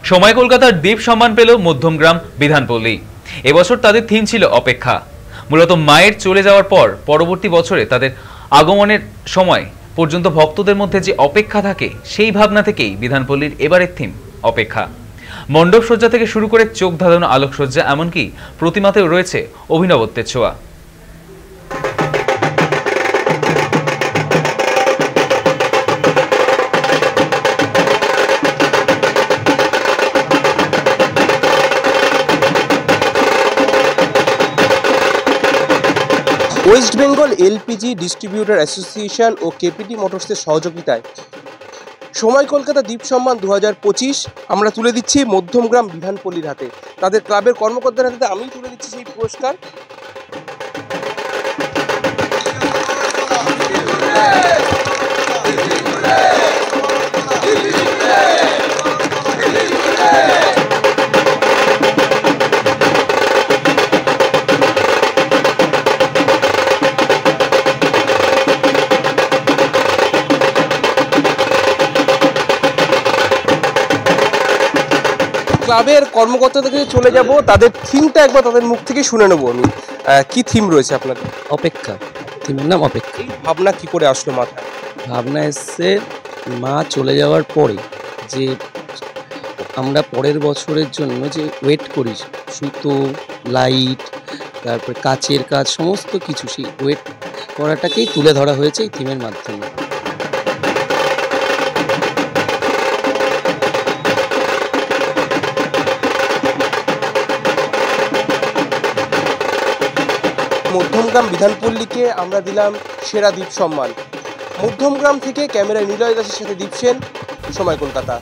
সময় কলকাতার দ্বীপ সম্মান পেল মধ্যমগ্রাম বিধানপল্লী। এবছর তাদের থিম ছিল অপেক্ষা। মূলত মায়ের চলে যাওয়ার পর পরবর্তী বছরে তাদের আগমনের সময় পর্যন্ত ভক্তদের মধ্যে যে অপেক্ষা থাকে, সেই ভাবনা থেকেই বিধানপল্লীর এবারের থিম অপেক্ষা। মণ্ডপ সজ্জা থেকে শুরু করে চোখ ধাঁধানো আলোকসজ্জা, এমনকি প্রতিমাতেও রয়েছে অভিনবত্বের ছোঁয়া। West Bengal LPG distributor association ও কেপিটি মোটরসের সহযোগিতায় সময় কলকাতা দ্বীপ সম্মান 2025 আমরা তুলে দিচ্ছি মধ্যমগ্রাম বিধানপল্লীর হাতে। তাদের ক্লাবের কর্মকর্তার হাতে আমি তুলে দিচ্ছি সেই পুরস্কার। ক্লাবের কর্মকর্তাদের কাছে চলে যাব, তাদের থিমটা একবার তাদের মুখ থেকে শুনে নেবো আমি। কি থিম রয়েছে আপনাদের? অপেক্ষা, থিমের নাম অপেক্ষা। ভাবনা কি করে আসলো মাথায়? ভাবনা এসছে মা চলে যাওয়ার পরে যে আমরা পরের বছরের জন্য যে ওয়েট করি, সুতো, লাইট, তারপরে কাচের কাজ, সমস্ত কিছু সেই ওয়েট করাটাকেই তুলে ধরা হয়েছে এই থিমের মাধ্যমে। মধ্যমগ্রাম বিধানপল্লীকে আমরা দিলাম সেরা দ্বীপ সম্মান। মধ্যমগ্রাম থেকে ক্যামেরায় নিলয় দাসের সাথে দীপ সেন, সময় কলকাতা।